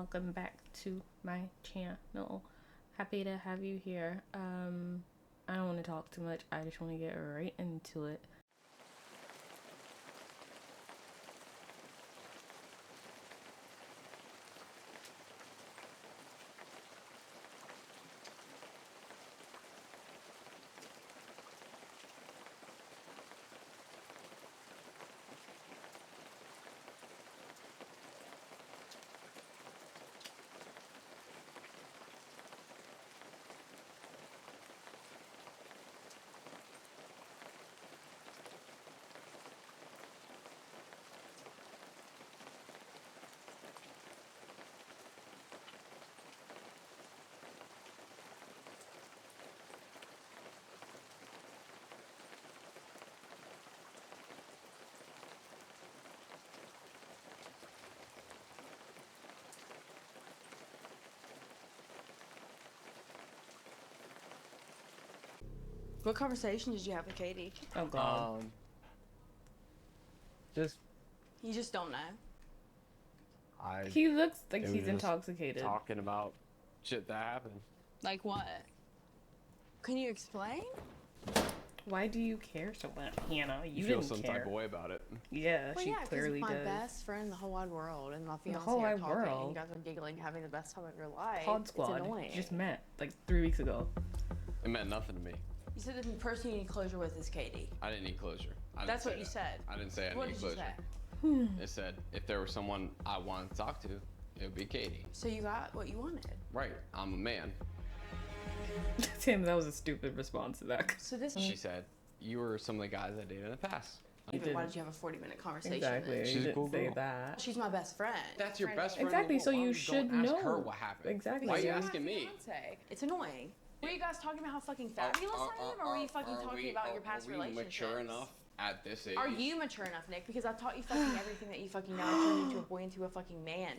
welcome back to my channel. Happy to have you here. I don't want to talk too much. I just want to get right into it. What conversation did you have with Katie? Oh God. Just You just don't know. He looks like it he's was just intoxicated. talking about shit that happened. Like what? Can you explain? Why do you care so much, Hannah? You feel didn't some care. type of way about it. Yeah, Well, she yeah, 'cause clearly my does. best friend in the whole wide world and my fiance whole are wide talking. world? And you guys are giggling, having the best time of your life. Pod It's Squad annoying. just met like 3 weeks ago. It meant nothing to me. You said the person you need closure with is Katie. I didn't need closure. That's what you said. I didn't say I What needed did you closure. say? It said if there was someone I wanted to talk to, it would be Katie. So you got what you wanted. Right. I'm a man. Tim, that was a stupid response to that. So this. She said you were some of the guys I dated in the past. Even why did you have a 40-minute conversation? Exactly. Then? You She's a didn't cool say girl. that. She's my best friend. That's your best friend. Exactly, so Why you don't should ask know. her what happened. Exactly. Why are you You're my asking me? fiance. It's annoying. Were you guys talking about how fucking fabulous I am, or were you fucking talking about your past relationships? Mature enough at this age? Are you mature enough, Nick? Because I've taught you fucking everything that you fucking know. I turned into a boy into a fucking man.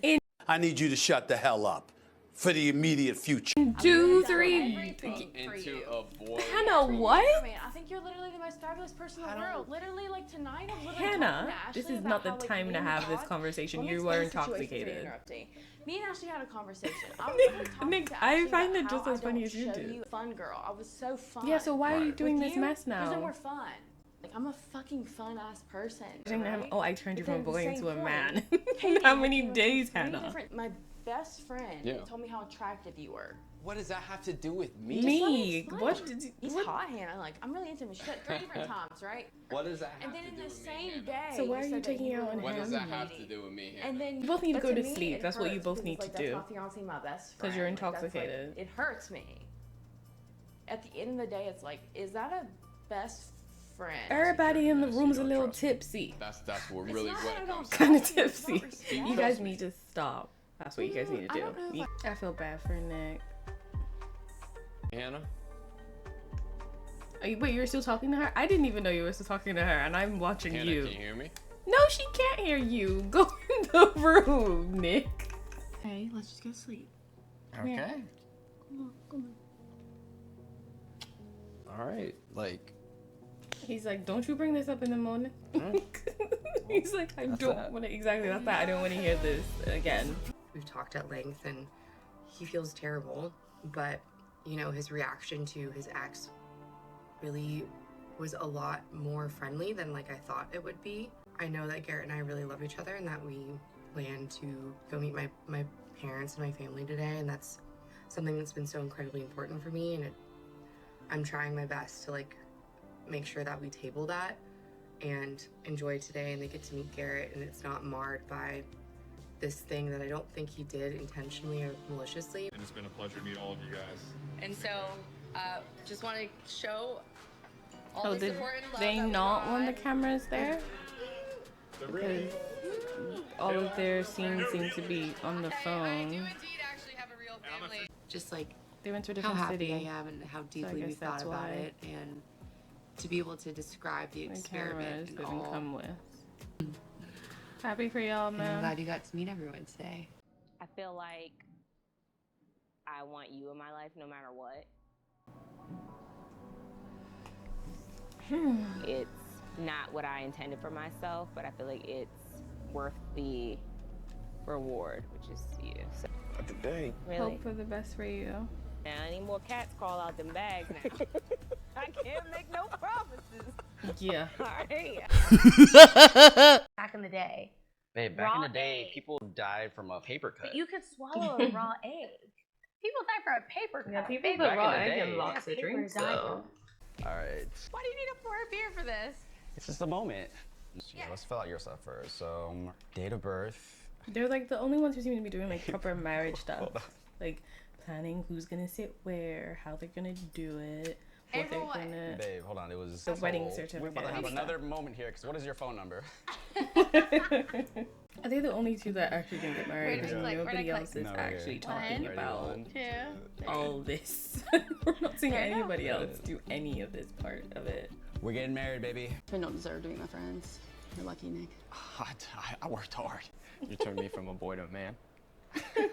I need you to shut the hell up for the immediate future. 2, I've done 3. everything for into you. a boy. Hannah, what? I mean, I think you're literally the most fabulous person in the world. Literally, like tonight, I'm literally Hannah, talking to this Ashley is about not the how, like, time me to and have this God- conversation. Let me You explain are the situation for intoxicated. interrupting. Me and Ashley had a conversation. I was Nick- literally talking Nick, to I Ashley find about it just how as I funny don't as you show do. you fun girl. I was so fun. Yeah, so why are you Right. doing With this you, mess There's no now? more fun. Like, I'm a fucking fun ass person. Saying to him, right? oh, I turned you But from a then boy at the into same a point, man. Katie How had many came up days, with three Hannah? different- My best friend Yeah. told me how attractive you were. What does that have to do with me? Me? Explain. What did you... He's what? hot, Hannah. Like, I'm really into him. She said 3 different times, right? What does that have And then to in do the with same me? day, So why are you said that taking it were out on What him? does that have Katie. to do with me? Hannah? And then You both need to but go to me, sleep. it That's what you hurts both because need it's like, to do. That's my fiance, my best 'Cause friend. you're Like, that's, like, intoxicated. it hurts me. At the end of the day, it's like, is that a best friend? Everybody in the Yes, room's you a don't little trust me. tipsy. That's what It's really not what that I it don't comes trust down Kind to. of It's not tipsy. respect. You guys need to stop. That's what you guys need to I do. don't know if I feel bad for Nick. Hannah, Wait, you're still talking to her? I didn't even know you were still talking to her, and I'm watching Hannah, you. can you hear me? No, she can't hear you. Go in the room, Nick. Hey, let's just go to sleep. Okay. Come on. All right. Like, He's like, don't you bring this up in the morning. He's like, I That's don't that. want to. Exactly, that's that. I don't want to hear this again. We've talked at length and he feels terrible, but you know, his reaction to his ex really was a lot more friendly than like I thought it would be. I know that Garrett and I really love each other and that we plan to go meet my parents and my family today, and that's something that's been so incredibly important for me, and I'm trying my best to like make sure that we table that and enjoy today and they get to meet Garrett and it's not marred by this thing that I don't think he did intentionally or maliciously. And it's been a pleasure to meet all of you guys. And so, just want to show all Oh, the did support and love they that we not want the got. cameras there? Because all of their scenes seem to be on the I do phone. indeed actually have a real family. Just like They went to a how different happy city. I am and how deeply guess we thought that's about why. it, and to be able to describe the The experiment cameras and didn't all. come with. Happy for y'all, And I'm man. glad you got to meet everyone today. I feel like I want you in my life no matter what. It's not what I intended for myself, but I feel like it's worth the reward, which is you. So Not today. really, Hope for the best for you. now any more cats crawl out them bags now. I can't make no promises. Yeah. All right. Back in the day, Babe, back in Raw the day, egg. people died from a paper cut. but you could swallow a raw egg. People die for a paper cut. Yeah, people Baby, put Back raw in the egg day. in lots of people drinks die though. All right, Why do you need to pour a beer for this? it's just a moment. Yeah, let's fill out your stuff first. So, date of birth. They're like the only ones who seem to be doing like proper marriage stuff. Like planning who's gonna sit where, how they're gonna do it, what Everyone. they're gonna. Babe, hold on. It was The wedding We're about to have certificate. another moment here. Cause what is your phone number? Are they the only two that actually didn't get married? Where Because did I click? Where did I nobody click? else is No, we're actually good. talking One, about Two. all this. We're not seeing There you go. anybody else do any of this part of it. We're getting married, baby. I don't deserve to be my friends. You're lucky, Nick. I worked hard. You turned me from a boy to a man.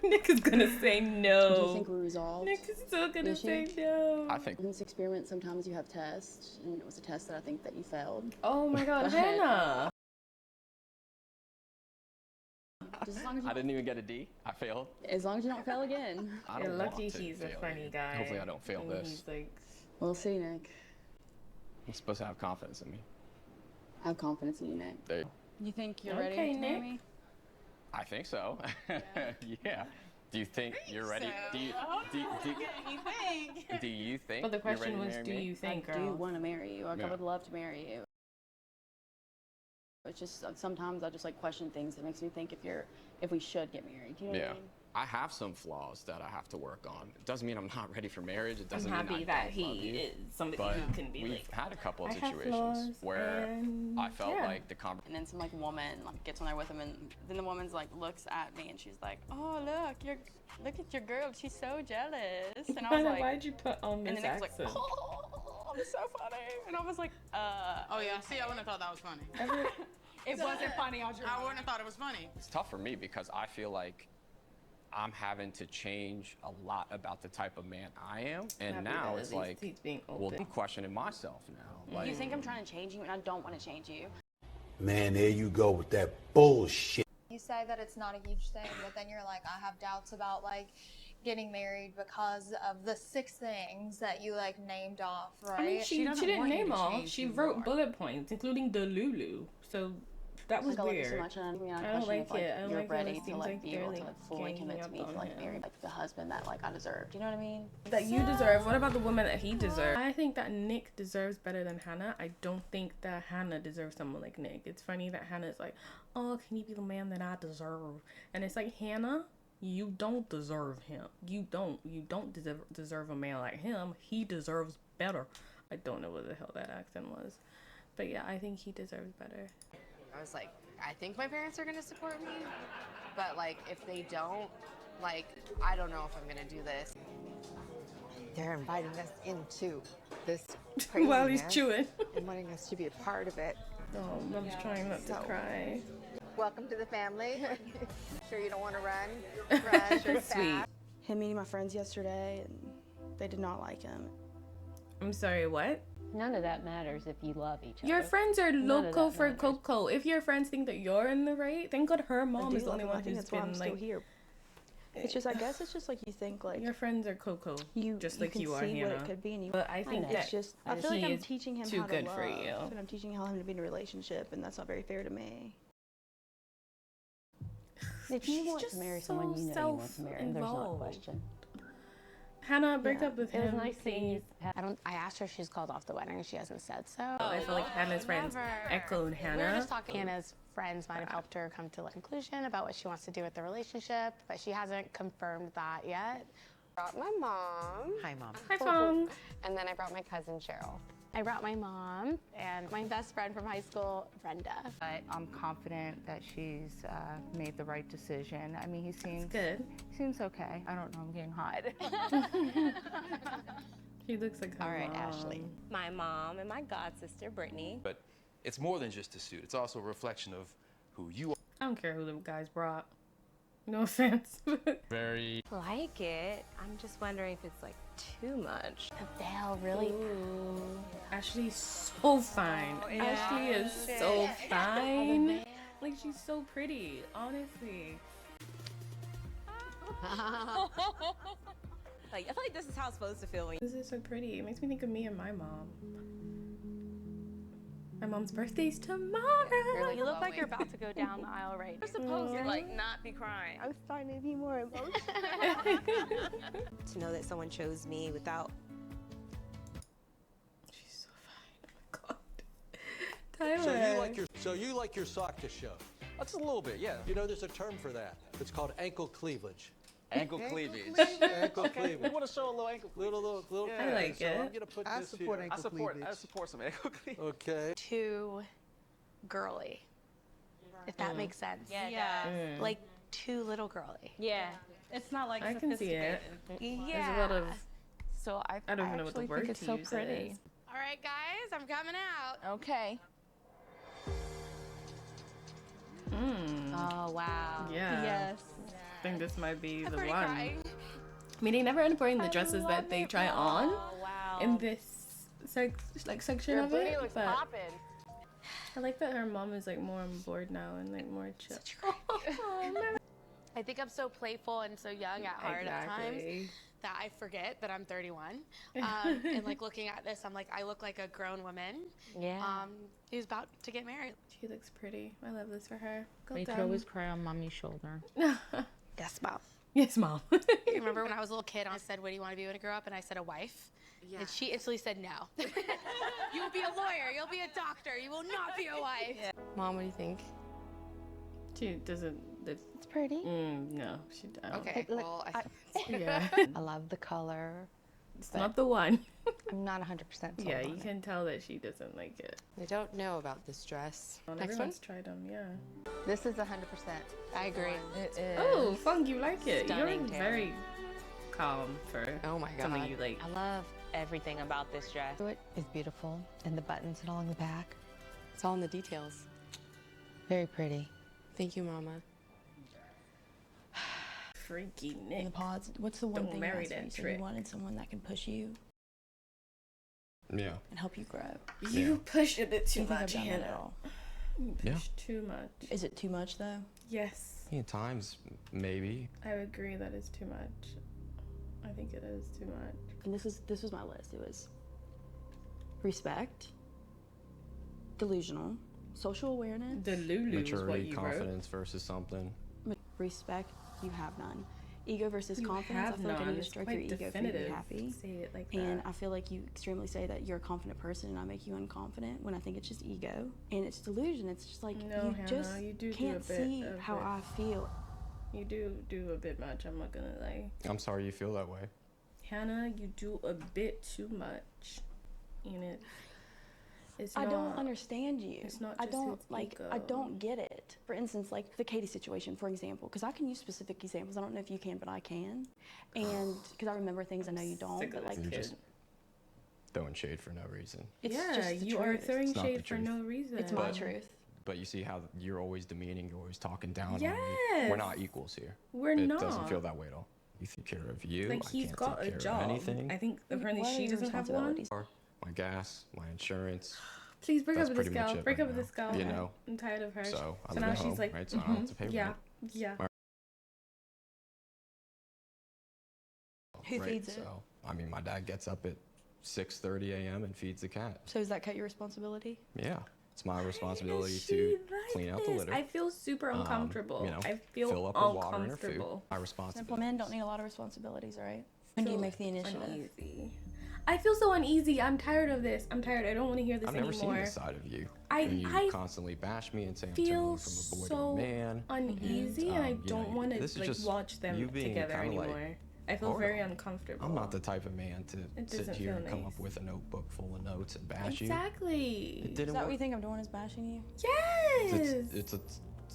Nick is gonna say Do you no. think we're resolved? Nick is still gonna Is she? say no. I think In this experiment, sometimes you have tests, and it was a test that I think that you failed. Oh my god, But- Hannah. Just as long as you, I didn't even get a D. I failed. as long as you don't fail again. I You're don't lucky want to he's a fail funny either. guy. Hopefully I don't fail And this. He's like, We'll see, Nick. I'm supposed to have confidence in me. I have confidence in you, Nick. There. You think you're Okay, ready to marry Nick. me? I think so. Yeah. Do you think you're ready? Do you think? but the you're ready question to was, marry do me? you think, I do girl? want to marry you. Like, Yeah. I would love to marry you. It's just sometimes I just like question things that makes me think if we should get married. You know Yeah. what I mean? I have some flaws that I have to work on. It doesn't mean I'm not ready for marriage. It I'm doesn't mean happy I that don't love he you. is somebody But who can be we've like, had a couple of I have situations flaws, where and I felt yeah. like the conversation. And then some like woman like gets on there with him, and then the woman's like looks at me and she's like, "Oh look at your girl, she's so jealous." And I was Hannah, like, why'd you put on and this then it was like, accent? "Oh, I'm so funny," and I was like, Oh yeah, see, I wouldn't have thought that was funny. It wasn't funny, Audrey. I wouldn't have thought it was funny. It's tough for me because I feel like I'm having to change a lot about the type of man I am, and Happy now that it's at least like, he's being well, open. I'm questioning myself now. Like, You think I'm trying to change you, and I don't want to change you. Man, there you go with that bullshit. You say that it's not a huge thing, but then you're like, I have doubts about like getting married because of the 6 things that you like named off, right? I mean, she doesn't didn't want you name to all. change She who you wrote are. bullet points, including the Lulu. So that was Like, I love you so weird. much, and I I don't question like if like it. I don't you're like how it ready to seems like like be they're, able to like, like fully ganging commit to up me to on like him. marry like the husband that like I deserved. You know what I mean? That you deserve. What about the woman that he deserves? I think that Nick deserves better than Hannah. I don't think that Hannah deserves someone like Nick. It's funny that Hannah's like, oh, can you be the man that I deserve? And it's like, Hannah, you don't deserve him. You don't deserve a man like him. He deserves better. I don't know what the hell that accent was. But yeah, I think he deserves better. I was like, I think my parents are gonna support me, but like if they don't, like I don't know if I'm gonna do this. They're inviting us into this While he's chewing. and wanting us to be a part of it. Oh, Mom's trying not to cry. Welcome to the family. Sure you don't want to run? Run, sure Sweet. Him meeting my friends yesterday, and they did not like him. I'm sorry, what? None of that matters if you love each other. Your friends are None of loco that for matters. Coco. If your friends think that you're in the right, thank God her mom is the only one I think who's that's why I'm been still like, here. It's just, I guess it's just like you think like your friends are Coco, you just you like can you are, see what Hannah. it could be, and you. But I think know. that It's just I feel like he I'm is teaching him too how to good love, for you. and I'm teaching him to be in a relationship, and that's not very fair to me. If you She's want just to marry so someone you know you want to marry, there's not a self-involved. question. Hannah, break Yeah. up with It was him. nice seeing you. I asked her if she's called off the wedding and she hasn't said so. I feel like Hannah's friends echoed We were Hannah. just talking. Hannah's friends might have helped her come to a conclusion about what she wants to do with the relationship, but she hasn't confirmed that yet. Brought my mom. Hi, Mom. Hi, Fong. And then I brought my cousin Cheryl. I brought my mom and my best friend from high school, Brenda. But I'm confident that she's made the right decision. I mean, he seems okay. I don't know, I'm getting hot. She looks like her All right, mom. Ashley. My mom and my god sister Brittany. But it's more than just a suit. It's also a reflection of who you are. I don't care who the guys brought. No offense. Very. Like it. I'm just wondering if it's like too much. The veil really. Ooh. Ashley's so fine. Ashley is so fine. Like, she's so pretty, honestly. Like, I feel like this is how it's supposed to feel when This is so pretty. It makes me think of me and my mom. My mom's birthday's tomorrow. You look like you're about to go down the aisle right now. you're supposed to like not be crying. I'm starting to be more emotional. To know that someone chose me without. She's so fine. Oh my god. Tyler. So you like your sock to show? That's a little bit, yeah. You know, there's a term for that. It's called ankle cleavage. Ankle cleavage. Ankle We cleavage. want to show a little ankle cleavage. Little. I like so I'm it. gonna put I this support here. ankle cleavage. I support some ankle cleavage. Okay. Too girly, if that makes sense. Yeah. Like too little girly. Yeah. It's not like I can see it. Yeah. There's a lot of. So I don't even know what the actually word think it's to so use pretty. is. All right, guys, I'm coming out. Okay. Oh wow. Yeah. Yes. I think this might be I'm the already one. crying. I mean, they never end up wearing the dresses that they try on Oh, wow. in this section Your of booty it. looks But poppin'. I like that her mom is like more on board now and like more chill. I think I'm so playful and so young at heart at times Exactly. that I forget that I'm 31. And like looking at this, I'm like, I look like a grown woman. Yeah. Who's about to get married. She looks pretty. I love this for her. Go You could down. always cry on mommy's shoulder. Yes, mom. Yes, mom. You remember when I was a little kid, I said, what do you want to be when I grow up? And I said, a wife. Yeah. And she instantly said, no. You'll be a lawyer. You'll be a doctor. You will not be a wife. Yeah. Mom, what do you think? She doesn't. It's pretty. No, she doesn't. Okay, well, Yeah. I love the color. It's not the one. I'm not 100% sold Yeah, on you it. can tell that she doesn't like it. I don't know about this dress. Well, Next everyone's tried them, yeah. This is 100%. I agree. It is. Oh, Fung, you like it. stunning, You're Taylor. very calm for Oh my god. something you like. I love everything about this dress. It is beautiful. And the buttons and all in the back. It's all in the details. Very pretty. Thank you, Mama. Freaky In Nick. the pods, what's the one Don't thing marry you asked me? that You said trick. you wanted someone that can push you Yeah. and help you grow. You push a bit Do too you think much, I've done that Hannah. at all? You Yeah. push too much. Is it too much though? Yes, At times, maybe. I agree that is too much. I think it is too much. And this was my list. It was respect, delusional, social awareness, The Lulu is what Maturity, you wrote. confidence versus something. respect. You have none. Ego versus You confidence. I have feel like I need none. to It's stroke quite your ego for you to be definitive. happy. Say it like And that. I feel like you extremely say that you're a confident person and I make you unconfident when I think it's just ego. And it's delusion. It's just like No, you Hannah, just you do can't a bit see of how it. I feel. You do a bit much, I'm not gonna lie. I'm sorry you feel that way. Hannah, you do a bit too much. And it's I not, don't understand you. It's not I just don't his like. ego. I don't get it. For instance, like the Katie situation, for example, because I can use specific examples. I don't know if you can, but I can. And because I remember things I know you don't. Sick But of like, this You're kid. just throwing shade for no reason. it's Yeah, just the you are truth. throwing It's not the shade for truth. no reason. It's my But- truth. But you see how you're always demeaning, you're always talking down on me. Yes. We're not equals here. We're it not. doesn't feel that way at all. You take care of you. Like I he's can't got take a care job. Of anything. I think apparently What are she your doesn't have one. responsibilities? My gas, my insurance. Please break That's up with this pretty much gal. it Break right up with now, this gal. you know? I'm tired of her. So I So live now at she's home, like, right? So I don't have to pay yeah, rent. Who right? feeds it? So I mean, my dad gets up at 6:30 a.m. and feeds the cat. So is that cut your responsibility? Yeah, it's my responsibility She to like clean out the this. litter. I feel super uncomfortable. You know, I feel fill up her water and her food. uncomfortable. My Simple responsibility. men don't need a lot of responsibilities, right? When do you make the initiative? Uneasy. I feel so uneasy. I'm tired of this. I'm tired. I don't want to hear this I've never seen anymore. this side of you. I- and you I constantly bash me and say I'm feel turning from a boy to so a man. uneasy, and I you don't know, want to this is like just watch them you being together kinda, like, anymore. I feel hard very on me. uncomfortable. I'm not the type of man to It sit doesn't here feel and come nice. up with a notebook full of notes and bash you. Exactly. It Is didn't that what work. you think I'm doing is bashing you? Yes. It's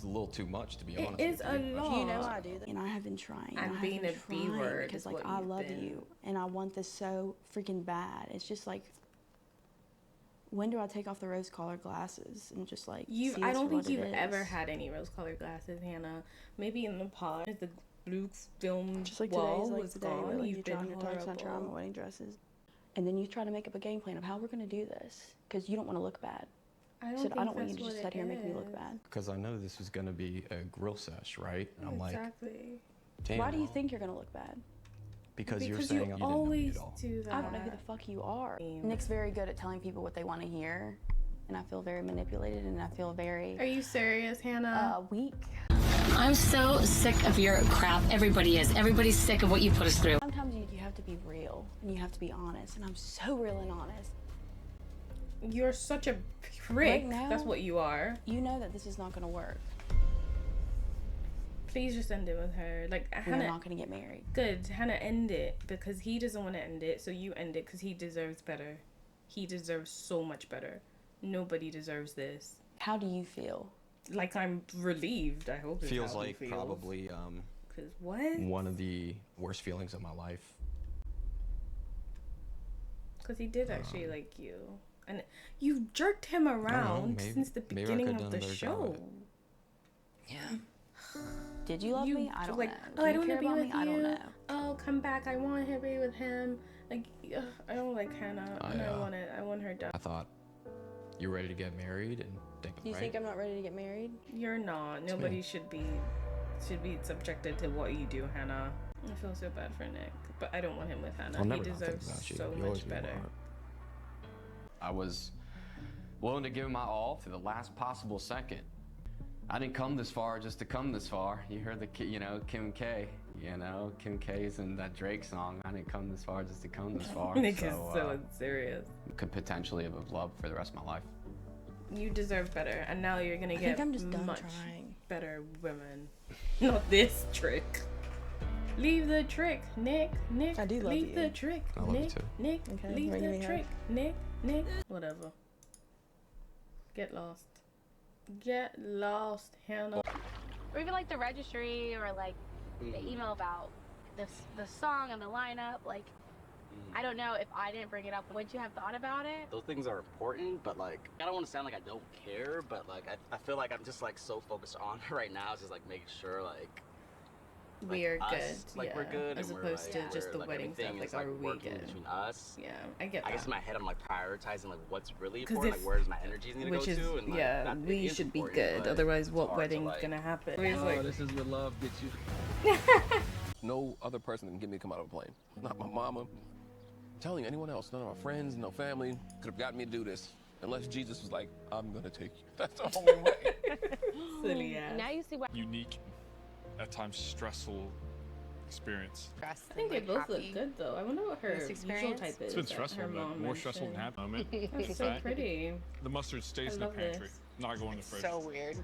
a little too much, to be It honest. is with a you. lot. You know I do that. And I have been trying. And I have being been a B trying word because is like what I you've love been. you and I want this so freaking bad. It's just like, when do I take off the rose-colored glasses and just like You, see I this don't for think what you've it ever is? had any rose-colored glasses, Hannah. Maybe in the pod, the blue film Just like wall today's like was the day gone. where like you You've try been on your tights, not try on my horrible. wedding dresses, and then you try to make up a game plan of how we're gonna do this because you don't want to look bad. I I don't said I think don't want you that's to just what sit here and make me look is. bad. Because I know this was going to be a grill sesh, right? And I'm like, Exactly. Damn. Why do you think you're gonna look bad? Because you're Because saying you you didn't know me always at all. do that. I don't know who the fuck you are. Nick's very good at telling people what they want to hear, and I feel very manipulated, and I feel very. Are you serious, Hannah? Weak. I'm so sick of your crap. Everybody is. Everybody's sick of what you put us through. Sometimes you have to be real, and you have to be honest, and I'm so real and honest. You're such a prick. Right now, That's what you are. You know that this is not gonna work. Please just end it with her. Like, We're Hannah. not gonna get married. Good. Hannah, end it because he doesn't want to end it. So you end it because he deserves better. He deserves so much better. Nobody deserves this. How do you feel? Like, I'm relieved. I hope it's Feels how he like feels. probably Cause what? one of the worst feelings of my life. Because he did actually like you, and you jerked him around maybe- since the maybe I beginning could've of done the a better job show. of it. Did you love me? I don't like, know. oh, I Do don't you want to care be about with me? I don't you. know. Oh, come back. I want to be with him. Like, ugh, I don't like Hannah. And I want it. I want her done. I thought you were ready to get married and think Do you right? think I'm not ready to get married? You're not. Nobody should be subjected to what you do, Hannah. I feel so bad for Nick, but I don't want him with Hannah. I'll He never not think deserves about you. so You'll always much be in my better. heart. I was willing to give my all to the last possible second. I didn't come this far just to come this far. You heard Kim K. Kim K's in that Drake song. I didn't come this far just to come this far. Nick is so serious. Could potentially have loved for the rest of my life. You deserve better, and now you're gonna I get think I'm just done much trying. better women. Not this trick. Leave the trick, Nick. Nick. I do love leave you. the trick, I love you Nick. too. Nick. Okay, leave we're the giving her- trick, Nick. Whatever. Get lost. Get lost, Hannah. Or even like the registry or like the email about the song and the lineup. Like, I don't know if I didn't bring it up. Would you have thought about it? Those things are important, but like, I don't want to sound like I don't care, but like, I feel like I'm just like so focused on it right now, just like making sure like We are us, good, like we're yeah, good, as and we're, opposed to like, just we're, the like, wedding stuff, everything like, is, are we working good? between us. Yeah, I get I guess that. in my head I'm like prioritizing like what's really 'Cause important, if- like where's my energies need to go Which is, to, and like, yeah, not, it we is should be important, good. but Otherwise, it's what hard to, wedding's like- gonna happen? Oh, It's like, this is where love gets you. No other person can get me to come out of a plane. Not my mama. I'm telling you, anyone else, none of my friends, no family could have gotten me to do this. Unless Jesus was like, I'm gonna take you. That's the only way. silly ass. Now you see why. Unique, at times stressful experience. I think they both look good though. I wonder what her This usual experience? type is. It's been that stressful, her but mom more stressful than mentioned. happy moment. That's so pretty. The mustard stays I in the love pantry, this. not going in the fridge. So weird.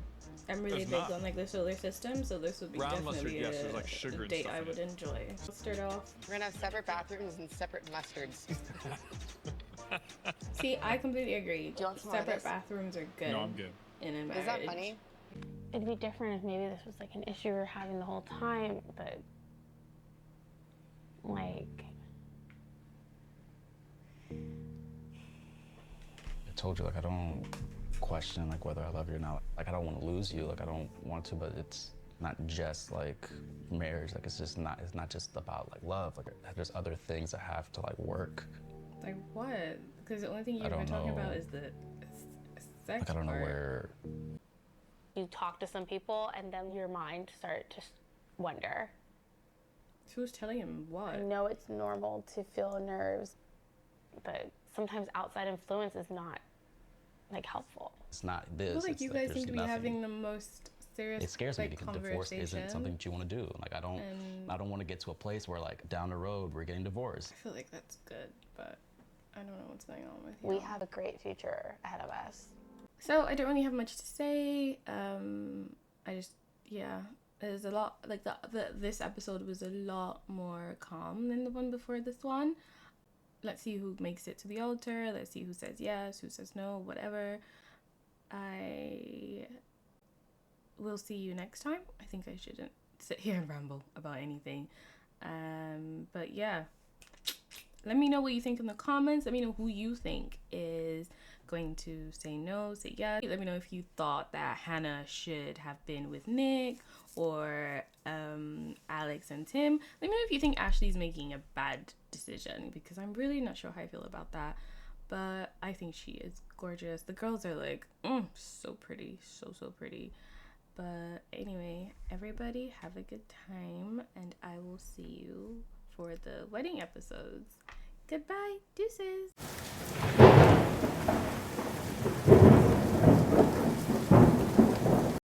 I'm really There's big not. on like the solar system, so this would be Brown definitely mustard, yes, there's, like, a sugar and date stuff I in would it. enjoy. Let's start off. We're gonna have separate bathrooms and separate mustards. See, I completely agree. Do you want some more of Separate this? bathrooms are good. No, I'm good. In a marriage. Is that funny? It'd be different if maybe this was like an issue we were having the whole time, but like. I told you, like, I don't question like whether I love you or not. Like, I don't want to lose you. Like, I don't want to, but it's not just like marriage. Like, it's not just about like love. Like, there's other things that have to like work. Like what? Because the only thing you I were don't talking about know. is the sex Like, I don't know part. where. You talk to some people and then your mind start to wonder. Who's telling him what? I know it's normal to feel nerves, but sometimes outside influence is not like helpful. It's not I this. feel like it's you like, guys there's seem to be nothing. having the most serious It scares me like, because divorce isn't conversation. something that you want to do. Like, I don't want to get to a place where like down the road we're getting divorced. I feel like that's good, but I don't know what's going on with you. We have a great future ahead of us. So I don't really have much to say. There's a lot like this episode was a lot more calm than the one before this one. Let's see who makes it to the altar. Let's see who says yes, who says no, whatever. I will see you next time. I think I shouldn't sit here and ramble about anything. But yeah. Let me know what you think in the comments. Let me know who you think is going to say no, say yes. Let me know if you thought that Hannah should have been with Nick or Alex and Tim. Let me know if you think Ashley's making a bad decision, because I'm really not sure how I feel about that. But I think she is gorgeous. The girls are like, so pretty, so pretty. But anyway, everybody have a good time, and I will see you for the wedding episodes. Goodbye, deuces.